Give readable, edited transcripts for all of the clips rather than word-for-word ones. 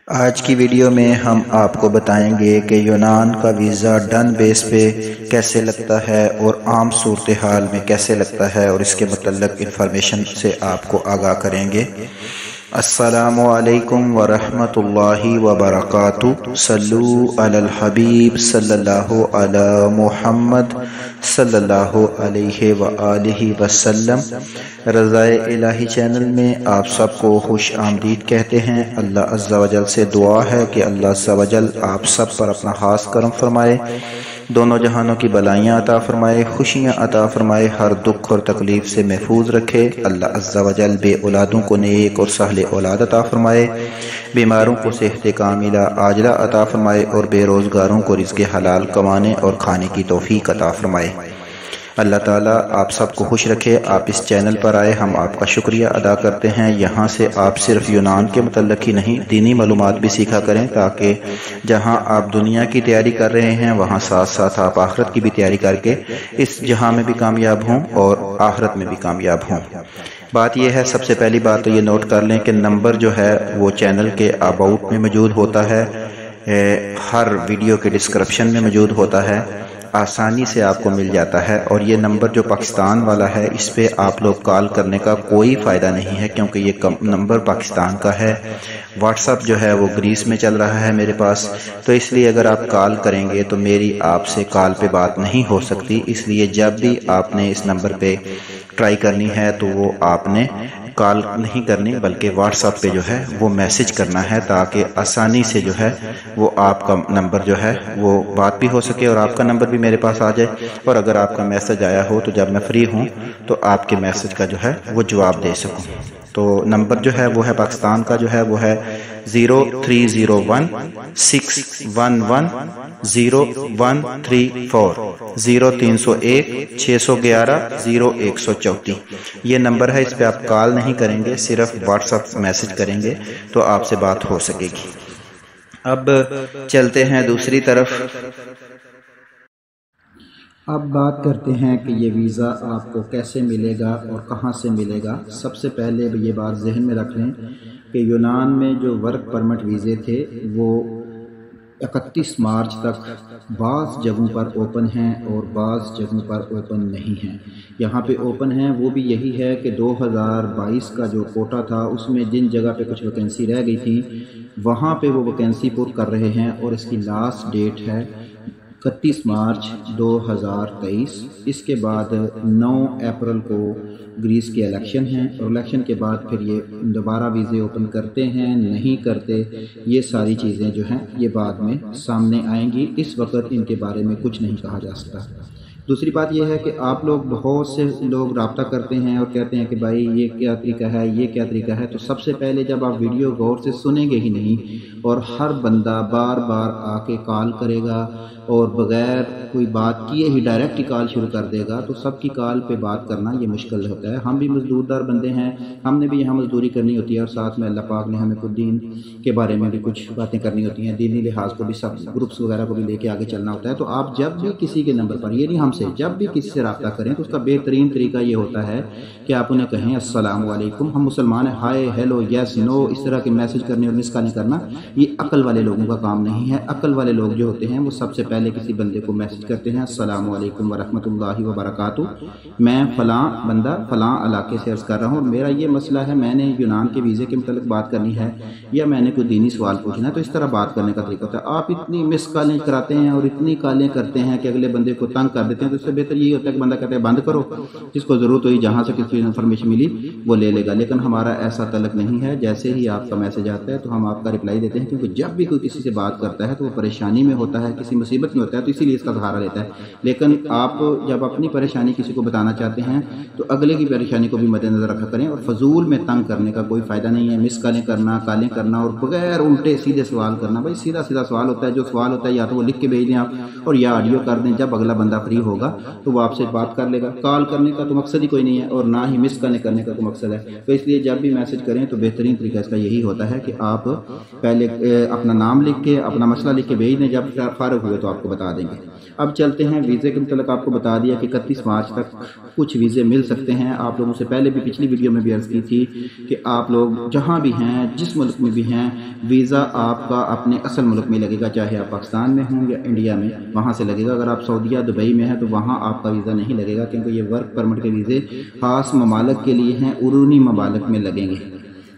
آج کی ویڈیو میں ہم آپ کو بتائیں گے کہ یونان کا ویزا ڈن بیس پہ کیسے لگتا ہے اور عام صورتحال میں کیسے لگتا ہے، اور اس کے متعلق انفارمیشن سے آپ کو آگاہ کریں گے۔ السلام علیکم ورحمۃ اللہ وبرکاتہ۔ صلو علی الحبیب صلی اللہ علی محمد صلی اللہ علیہ وآلہ وسلم۔ رضائے الہی چینل میں آپ سب کو خوش آمدید کہتے ہیں۔ اللہ عز و جل سے دعا ہے کہ اللہ عز و جل آپ سب پر اپنا خاص کرم فرمائے، دونوں جہانوں کی بلائیاں عطا فرمائے، خوشیاں عطا فرمائے، ہر دکھ اور تکلیف سے محفوظ رکھے۔ اللہ عز و جل بے اولادوں کو نیک اور سہل اولاد عطا فرمائے، بیماروں کو صحت کاملہ عاجلہ عطا فرمائے، اور بے روزگاروں کو رزق حلال کمانے اور کھانے کی توفیق عطا فرمائے۔ اللہ تعالیٰ آپ سب کو خوش رکھے۔ آپ اس چینل پر آئے، ہم آپ کا شکریہ ادا کرتے ہیں۔ یہاں سے آپ صرف یونان کے متعلق ہی نہیں، دینی معلومات بھی سیکھا کریں، تاکہ جہاں آپ دنیا کی تیاری کر رہے ہیں وہاں ساتھ ساتھ آپ آخرت کی بھی تیاری کر کے اس جہاں میں بھی کامیاب ہوں اور آخرت میں بھی کامیاب ہوں۔ بات یہ ہے، سب سے پہلی بات تو یہ نوٹ کر لیں کہ نمبر جو ہے وہ چینل کے اباؤٹ میں موجود ہوتا ہے، ہر ویڈیو کے ڈسکرپشن میں موجود ہوتا ہے، آسانی سے آپ کو مل جاتا ہے۔ اور یہ نمبر جو پاکستان والا ہے، اس پہ آپ لوگ کال کرنے کا کوئی فائدہ نہیں ہے، کیونکہ یہ نمبر پاکستان کا ہے۔ واٹس اپ جو ہے وہ گریس میں چل رہا ہے میرے پاس، تو اس لیے اگر آپ کال کریں گے تو میری آپ سے کال پہ بات نہیں ہو سکتی۔ اس لیے جب بھی آپ نے اس نمبر پہ ٹرائی کرنی ہے تو وہ آپ نے کال نہیں کرنی، بلکہ واٹس اپ پہ جو ہے وہ میسج کرنا ہے، تاکہ آسانی سے جو ہے وہ آپ کا نمبر جو ہے وہ بات بھی ہو سکے اور آپ کا نمبر بھی میرے پاس آ جائے، اور اگر آپ کا میسج آیا ہو تو جب میں فری ہوں تو آپ کے میسج کا جو ہے وہ جواب دے سکوں۔ تو نمبر جو ہے وہ ہے پاکستان کا جو ہے وہ ہے 0301 611 0134 0301 611 0134 یہ نمبر ہے۔ اس پہ آپ کال نہیں کریں گے، صرف واٹس اپ میسج کریں گے تو آپ سے بات ہو سکے گی۔ اب چلتے ہیں دوسری طرف۔ اب بات کرتے ہیں کہ یہ ویزا آپ کو کیسے ملے گا اور کہاں سے ملے گا۔ سب سے پہلے یہ بات ذہن میں رکھ لیں کہ یونان میں جو ورک پرمٹ ویزے تھے وہ 31 مارچ تک بعض جگہوں پر اوپن ہیں اور بعض جگہوں پر اوپن نہیں ہیں۔ یہاں پہ اوپن ہیں وہ بھی یہی ہے کہ 2022 کا جو کوٹا تھا اس میں جن جگہ پہ کچھ ویکینسی رہ گئی تھی وہاں پہ وہ ویکینسی پر کر رہے ہیں، اور اس کی لاسٹ ڈیٹ ہے 31 مارچ 2023۔ اس کے بعد 9 اپریل کو گریس کے الیکشن ہیں، اور الیکشن کے بعد پھر یہ دوبارہ ویزے اوپن کرتے ہیں نہیں کرتے، یہ ساری چیزیں جو ہیں یہ بعد میں سامنے آئیں گی۔ اس وقت ان کے بارے میں کچھ نہیں کہا جا سکتا۔ دوسری بات یہ ہے کہ آپ لوگ بہت سے لوگ رابطہ کرتے ہیں اور کہتے ہیں کہ بھائی یہ کیا طریقہ ہے، یہ کیا طریقہ ہے۔ تو سب سے پہلے جب آپ ویڈیو غور سے سنیں گے ہی نہیں، اور ہر بندہ بار بار آ کے کال کرے گا اور بغیر کوئی بات کیے ہی ڈائریکٹ ہی کال شروع کر دے گا، تو سب کی کال پہ بات کرنا یہ مشکل ہوتا ہے۔ ہم بھی مزدور دار بندے ہیں، ہم نے بھی یہاں مزدوری کرنی ہوتی ہے، اور ساتھ میں اللہ پاک نے ہمیں خود دین کے بارے میں بھی کچھ باتیں کرنی ہوتی ہیں، دینی لحاظ کو بھی سب گروپس وغیرہ کو بھی لے کے آگے چلنا ہوتا ہے۔ تو آپ جب بھی کسی کے نمبر پر، یہ نہیں ہم سے، جب بھی کسی سے رابطہ کریں تو اس کا بہترین طریقہ یہ ہوتا ہے کہ آپ انہیں کہیں السلام علیکم، ہم مسلمان ہیں، ہائے ہیلو یس نو، اس طرح کے میسج کرنے اور مس کالیں کرنا یہ عقل والے لوگوں کا کام نہیں ہے۔ عقل والے لوگ جو ہوتے ہیں وہ سب سے پہلے کسی بندے کو میسج کرتے ہیں السلام علیکم ورحمۃ اللہ وبرکاتہ، میں فلاں بندہ فلاں علاقے سے عرض کر رہا ہوں، اور میرا یہ مسئلہ ہے، میں نے یونان کے ویزے کے متعلق بات کرنی ہے یا میں نے کوئی دینی سوال پوچھنا ہے۔ تو اس طرح بات کرنے کا طریقہ ہوتا ہے۔ آپ اتنی مس کالیں کراتے ہیں اور اتنی کالیں کرتے ہیں کہ اگلے بندے کو تنگ کر دیتے ہیں، تو اس سے بہتر یہی ہوتا ہے کہ بندہ کہتے ہیں بند کرو، جس کو ضرورت ہوئی جہاں سے کسی انفارمیشن ملی وہ لے لے گا۔ لیکن ہمارا ایسا تعلق نہیں ہے، جیسے ہی آپ کا میسج آتا ہے تو ہم آپ کا رپلائی دیتے ہیں، کیونکہ جب بھی کوئی کسی سے بات کرتا ہے تو وہ پریشانی میں ہوتا ہے، کسی مصیبت میں ہوتا ہے، تو اسی لیے اس کا سہارا لیتا ہے۔ لیکن آپ جب اپنی پریشانی کسی کو بتانا چاہتے ہیں تو اگلے کی پریشانی کو بھی مد نظر رکھا کریں، اور فضول میں تنگ کرنے کا کوئی فائدہ نہیں ہے۔ مس کالیں کرنا، کالیں کرنا اور بغیر الٹے سیدھے سوال کرنا، بھائی سیدھا سیدھا سوال ہوتا ہے، جو سوال ہوتا ہے یا تو وہ لکھ کے بھیج دیں آپ، اور یا آڈیو کر دیں، جب اگلا بندہ فری ہوگا تو وہ آپ سے بات کر لے گا۔ کال کرنے کا تو مقصد ہی کوئی نہیں ہے، اور نہ ہی مس کالیں کرنے کا کوئی مقصد ہے۔ تو اس لیے جب بھی میسج کریں تو بہترین طریقہ اس کا یہی ہوتا ہے کہ آپ پہلے اپنا نام لکھ کے اپنا مسئلہ لکھ کے بھیج دیں، جب فارغ ہوئے تو آپ کو بتا دیں گے۔ اب چلتے ہیں ویزے کے متعلق. آپ کو بتا دیا کہ 31 مارچ تک کچھ ویزے مل سکتے ہیں. آپ لوگوں سے پہلے بھی پچھلی ویڈیو میں بھی عرض کی تھی کہ آپ لوگ جہاں بھی ہیں, جس ملک میں بھی ہیں, ویزا آپ کا اپنے اصل ملک میں لگے گا, چاہے آپ پاکستان میں ہوں یا انڈیا میں, وہاں سے لگے گا. اگر آپ سعودیہ دبئی میں ہیں تو وہاں آپ کا ویزا نہیں لگے گا, کیونکہ یہ ورک پرمٹ کے ویزے خاص ممالک کے لیے ہیں, ارونی ممالک میں لگیں گے.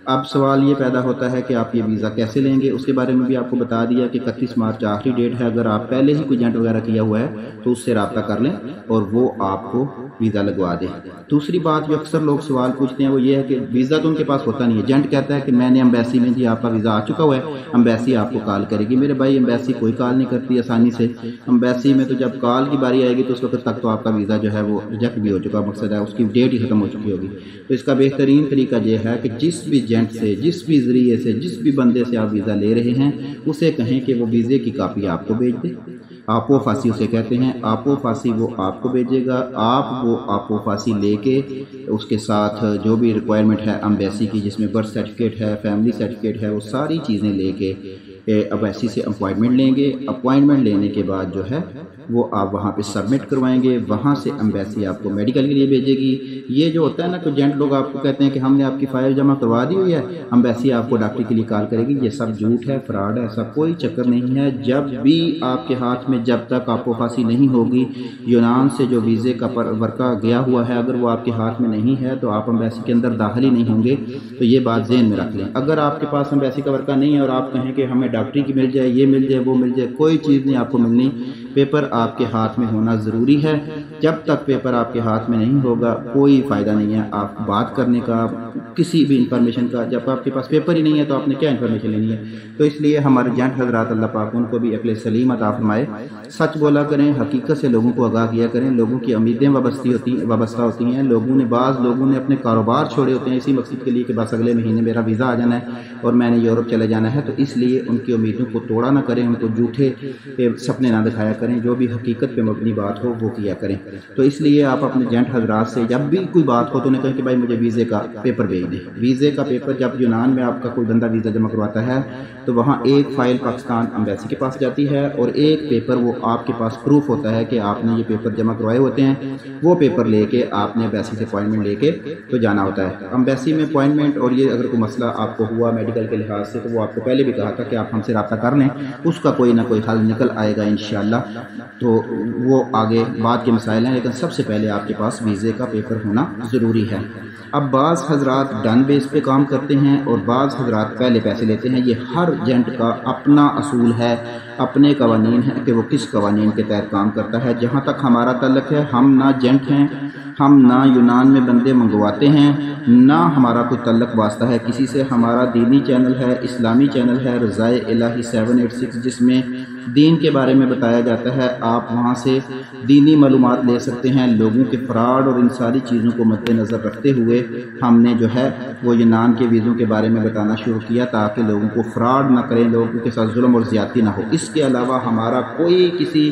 اب سوال یہ پیدا ہوتا ہے کہ آپ یہ ویزا کیسے لیں گے. اس کے بارے میں بھی آپ کو بتا دیا کہ 31 مارچ آخری ڈیٹ ہے. اگر آپ پہلے ہی کوئی ایجنٹ وغیرہ کیا ہوا ہے تو اس سے رابطہ کر لیں اور وہ آپ کو ویزا لگوا دے. دوسری بات جو اکثر لوگ سوال پوچھتے ہیں وہ یہ ہے کہ ویزا تو ان کے پاس ہوتا نہیں ہے. ایجنٹ کہتا ہے کہ میں نے ایمبیسی میں, جی آپ کا ویزا آ چکا ہوا ہے, ایمبیسی آپ کو کال کرے گی. میرے بھائی ایمبیسی کوئی کال نہیں کرتی آسانی سے. ایمبیسی میں تو جب کال کی باری آئے گی تو اس وقت تک تو آپ کا ویزا جو ہے وہ ریجیکٹ بھی ہو چکا, مقصد ہے اس کی ڈیٹ ہی ختم ہو چکی ہوگی. تو اس کا بہترین طریقہ یہ ہے کہ جس بھی ایجنٹ سے, جس بھی ذریعے سے, جس بھی بندے سے آپ ویزا لے رہے ہیں اسے کہیں کہ وہ ویزے کی کاپی آپ کو بھیج دے. آپو فاسی اسے کہتے ہیں. آپو فاسی وہ آپ کو بھیجے گا. آپ وہ آپو فاسی لے کے اس کے ساتھ جو بھی ریکوائرمنٹ ہے ایمبیسی کی, جس میں برتھ سرٹیفکیٹ ہے, فیملی سرٹیفکیٹ ہے, وہ ساری چیزیں لے کے ایمبیسی سے اپوائنٹمنٹ لیں گے. اپوائنٹمنٹ لینے کے بعد جو ہے وہ آپ وہاں پہ سبمٹ کروائیں گے. وہاں سے ایمبیسی آپ کو میڈیکل کے لیے بھیجے گی. یہ جو ہوتا ہے نا کہ ایجنٹ لوگ آپ کو کہتے ہیں کہ ہم نے آپ کی فائل جمع کروا دی ہوئی ہے, ایمبیسی آپ کو ڈاکٹر کے لیے کال کرے گی, یہ سب جھوٹ ہے, فراڈ ہے, ایسا کوئی چکر نہیں ہے. جب بھی آپ کے ہاتھ میں, جب تک آپ کو پھانسی نہیں ہوگی, یونان سے جو ویزے کا ورقہ گیا ہوا ہے اگر وہ آپ کے ہاتھ میں نہیں ہے تو آپ ایمبیسی کے اندر داخل ہی نہیں ہوں گے. تو یہ بات ذہن میں رکھ لیں. اگر آپ کے پاس ایمبیسی کا ورقہ نہیں ہے اور آپ کہیں کہ ہمیں ڈاکٹری کی مل جائے, یہ مل جائے, وہ مل جائے, کوئی چیز نہیں آپ کو ملنی. پیپر آپ کے ہاتھ میں ہونا ضروری ہے. جب تک پیپر آپ کے ہاتھ میں نہیں ہوگا کوئی فائدہ نہیں ہے آپ بات کرنے کا, کسی بھی انفارمیشن کا. جب آپ کے پاس پیپر ہی نہیں ہے تو آپ نے کیا انفارمیشن لینی ہے. تو اس لیے ہمارے ایجنٹ حضرات, اللہ پاک ان کو بھی عقل سلیم عطا فرمائے, سچ بولا کریں, حقیقت سے لوگوں کو آگاہ کیا کریں. لوگوں کی امیدیں وابستہ ہوتی ہیں. بعض لوگوں نے اپنے کاروبار چھوڑے ہوتے ہیں اسی مقصد کے لیے کہ بس اگلے مہینے میرا ویزا آ جانا ہے اور میں نے یورپ چلے جانا ہے. تو اس لیے ان کی امیدوں کو توڑا نہ کریں, ان کو جھوٹے سپنے نہ دکھایا کریں, جو بھی حقیقت پہ مبنی بات ہو وہ کیا کریں. تو اس لیے آپ اپنے ایجنٹ حضرات سے جب بھی کوئی بات ہو تو انہیں کہیں کہ بھائی مجھے ویزے کا پیپر بھیج دیں. ویزے کا پیپر جب یونان میں آپ کا کوئی بندہ ویزا جمع کرواتا ہے تو وہاں ایک فائل پاکستان ایمبیسی کے پاس جاتی ہے اور ایک پیپر وہ آپ کے پاس پروف ہوتا ہے کہ آپ نے یہ پیپر جمع کروائے ہوتے ہیں. وہ پیپر لے کے آپ نے ایمبیسی سے اپوائنٹمنٹ لے کے تو جانا ہوتا ہے. ایمبیسی میں اپوائنٹمنٹ, اور یہ اگر کوئی مسئلہ آپ کو ہوا میڈیکل کے لحاظ سے تو وہ آپ کو پہلے بھی کہا تھا کہ آپ ہم سے رابطہ کر لیں, اس کا کوئی نہ کوئی حل نکل آئے گا انشاءاللہ. تو وہ آگے بعد کے مسائل ہیں, لیکن سب سے پہلے آپ کے پاس ویزے کا پیپر ہونا ضروری ہے. اب بعض حضرات ڈن بیس پہ کام کرتے ہیں اور بعض حضرات پہلے پیسے لیتے ہیں. یہ ہر ایجنٹ کا اپنا اصول ہے, اپنے قوانین ہیں کہ وہ کس قوانین کے تحت کام کرتا ہے. جہاں تک ہمارا تعلق ہے, ہم نہ ایجنٹ ہیں, ہم نہ یونان میں بندے منگواتے ہیں, نہ ہمارا کوئی تعلق واسطہ ہے کسی سے. ہمارا دینی چینل ہے, اسلامی چینل ہے رضائے الہی 786, جس میں دین کے بارے میں بتایا جاتا ہے. آپ وہاں سے دینی معلومات لے سکتے ہیں. لوگوں کے فراڈ اور ان ساری چیزوں کو مد نظر رکھتے ہوئے ہم نے جو ہے وہ یونان کے ویزوں کے بارے میں بتانا شروع کیا تاکہ لوگوں کو فراڈ نہ کریں, لوگوں کے ساتھ ظلم اور زیادتی نہ ہو. اس کے علاوہ ہمارا کوئی کسی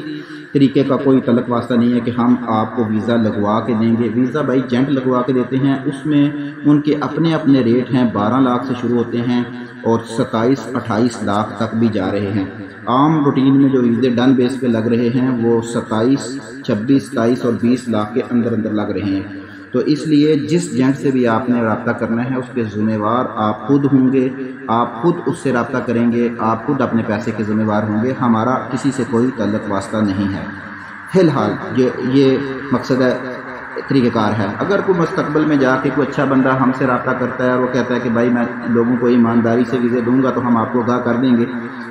طریقے کا کوئی تعلق واسطہ نہیں ہے کہ ہم آپ کو ویزا لگوا کے دیں گے. ویزا بھائی ایجنٹ لگوا کے دیتے ہیں, اس میں ان کے اپنے اپنے ریٹ ہیں. 12 لاکھ سے شروع ہوتے ہیں اور 27-28 لاکھ تک بھی جا رہے ہیں. عام روٹین میں جو ویزے ڈن بیس پہ لگ رہے ہیں وہ 27, 26, 27 اور 20 لاکھ کے اندر لگ رہے ہیں. تو اس لیے جس ایجنٹ سے بھی آپ نے رابطہ کرنا ہے اس کے ذمہ وار آپ خود ہوں گے, آپ خود اس سے رابطہ کریں گے, آپ خود اپنے پیسے کے ذمہ وار ہوں گے. ہمارا کسی سے کوئی تعلق واسطہ نہیں ہے. فی الحال یہ مقصد ہے, طریقہ کار ہے. اگر کوئی مستقبل میں جا کے کوئی اچھا بندہ ہم سے رابطہ کرتا ہے اور وہ کہتا ہے کہ بھائی میں لوگوں کو ایمانداری سے ویزے دوں گا, تو ہم آپ کو آگاہ کر دیں گے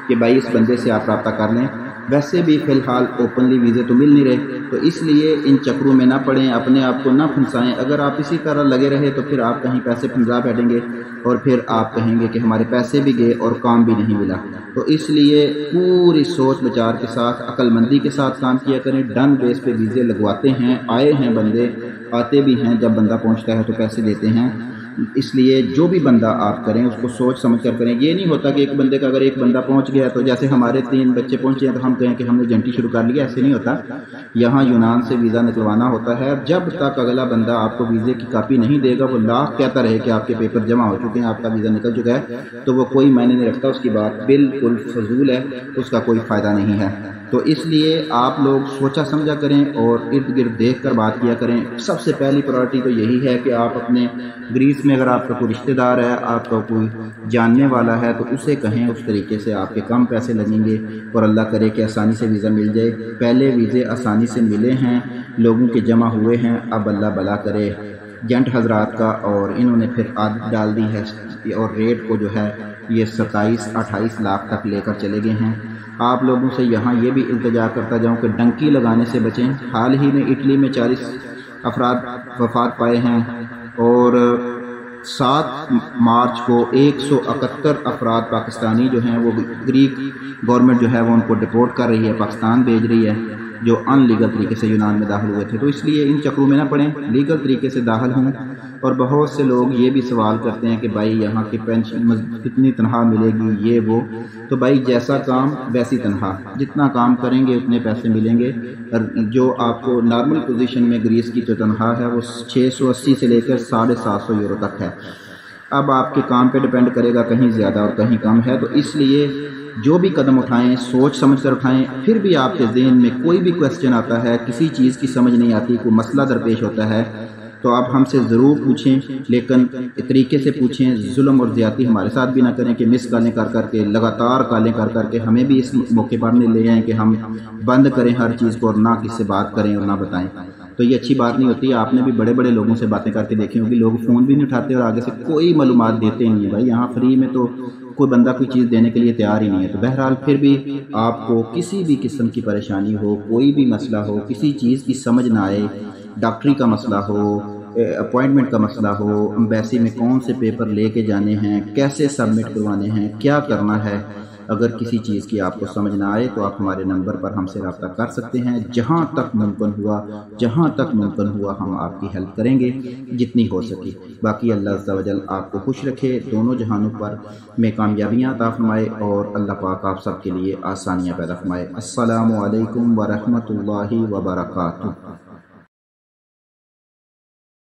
کہ بھائی اس بندے سے آپ رابطہ کر لیں. ویسے بھی فی الحال اوپنلی ویزے تو مل نہیں رہے, تو اس لیے ان چکروں میں نہ پڑیں, اپنے آپ کو نہ پھنسائیں. اگر آپ اسی طرح لگے رہے تو پھر آپ کہیں پیسے پھنسا بیٹھیں گے اور پھر آپ کہیں گے کہ ہمارے پیسے بھی گئے اور کام بھی نہیں ملا. تو اس لیے پوری سوچ بچار کے ساتھ, عقل مندی کے ساتھ کام کیا کریں. ڈن بیس پہ ویزے لگواتے ہیں, آئے ہیں بندے, آتے بھی ہیں, جب بندہ پہنچتا ہے تو پیسے دیتے ہیں. اس لیے جو بھی بندہ آپ کریں اس کو سوچ سمجھ کر کریں. یہ نہیں ہوتا کہ ایک بندے کا اگر ایک بندہ پہنچ گیا تو جیسے ہمارے 3 بچے پہنچے ہیں تو ہم کہیں کہ ہم نے ایجنٹی شروع کر لیا, ایسے نہیں ہوتا. یہاں یونان سے ویزا نکلوانا ہوتا ہے. جب تک اگلا بندہ آپ کو ویزے کی کاپی نہیں دے گا, وہ لاکھ کہتا رہے کہ آپ کے پیپر جمع ہو چکے ہیں, آپ کا ویزا نکل چکا ہے, تو وہ کوئی معنی نہیں رکھتا. اس کی بات بالکل فضول ہے, اس کا کوئی فائدہ نہیں ہے. تو اس لیے آپ لوگ سوچا سمجھا کریں اور ارد گرد دیکھ کر بات کیا کریں۔ سب سے پہلی پرائرٹی تو یہی ہے کہ آپ اپنے گریس میں اگر آپ کا کوئی رشتہ دار ہے، آپ کا کوئی جاننے والا ہے، تو اسے کہیں اس طریقے سے آپ کے کم پیسے لگیں گے اور اللہ کرے کہ آسانی سے ویزا مل جائے۔ پہلے ویزے آسانی سے ملے ہیں، لوگوں کے جمع ہوئے ہیں، اب اللہ بھلا کرے جنٹ حضرات کا، اور انہوں نے پھر عادت ڈال دی ہے اور ریٹ کو جو ہے یہ 27-28 لاکھ تک لے کر چلے گئے ہیں۔ آپ لوگوں سے یہاں یہ بھی التجا کرتا جاؤں کہ ڈنکی لگانے سے بچیں۔ حال ہی میں اٹلی میں 40 افراد وفات پائے ہیں اور 7 مارچ کو 171 افراد پاکستانی جو ہیں وہ گریک گورنمنٹ جو ہے وہ ان کو ڈپورٹ کر رہی ہے، پاکستان بھیج رہی ہے، جو ان لیگل طریقے سے یونان میں داخل ہوئے تھے۔ تو اس لیے ان چکروں میں نہ پڑیں، لیگل طریقے سے داخل ہوں۔ اور بہت سے لوگ یہ بھی سوال کرتے ہیں کہ بھائی یہاں کی پینشن کتنی تنخواہ ملے گی، یہ وہ۔ تو بھائی جیسا کام ویسی تنخواہ، جتنا کام کریں گے اتنے پیسے ملیں گے۔ جو آپ کو نارمل پوزیشن میں گریس کی جو تنخواہ ہے وہ 680 سے لے کر 750 یورو تک ہے۔ اب آپ کے کام پہ ڈیپینڈ کرے گا، کہیں زیادہ اور کہیں کم ہے۔ تو اس لیے جو بھی قدم اٹھائیں سوچ سمجھ کر اٹھائیں۔ پھر بھی آپ کے ذہن میں کوئی بھی کویسچن آتا ہے، کسی چیز کی سمجھ نہیں آتی، کوئی مسئلہ درپیش ہوتا ہے، تو آپ ہم سے ضرور پوچھیں، لیکن طریقے سے پوچھیں۔ ظلم اور زیادتی ہمارے ساتھ بھی نہ کریں کہ مس کالیں کر کر کے، لگاتار کالیں کر کر کے ہمیں بھی اس موقع پر نہیں لے آئیں کہ ہم بند کریں ہر چیز کو اور نہ کس سے بات کریں اور نہ بتائیں۔ تو یہ اچھی بات نہیں ہوتی۔ آپ نے بھی بڑے بڑے لوگوں سے باتیں کر کے دیکھی ہوگی، لوگ فون بھی نہیں اٹھاتے اور آگے سے کوئی معلومات دیتے نہیں ہیں۔ بھائی یہاں فری میں تو کوئی بندہ کوئی چیز دینے کے لیے تیار ہی نہیں ہے۔ تو بہرحال پھر بھی آپ کو کسی بھی قسم کی پریشانی ہو، کوئی بھی مسئلہ ہو، کسی چیز کی سمجھ نہ آئے، ڈاکٹری کا مسئلہ ہو، اپوائنٹمنٹ کا مسئلہ ہو، ایمبیسی میں کون سے پیپر لے کے جانے ہیں، کیسے سبمٹ کروانے ہیں، کیا کرنا ہے، اگر کسی چیز کی آپ کو سمجھ نہ آئے تو آپ ہمارے نمبر پر ہم سے رابطہ کر سکتے ہیں۔ جہاں تک ممکن ہوا ہم آپ کی ہیلپ کریں گے جتنی ہو سکی۔ باقی اللہ عز و جل آپ کو خوش رکھے، دونوں جہانوں پر میں کامیابیاں عطا فرمائے اور اللہ پاک آپ سب کے لیے آسانیاں پیدا فرمائے۔ السلام علیکم ورحمۃ اللہ وبرکاتہ۔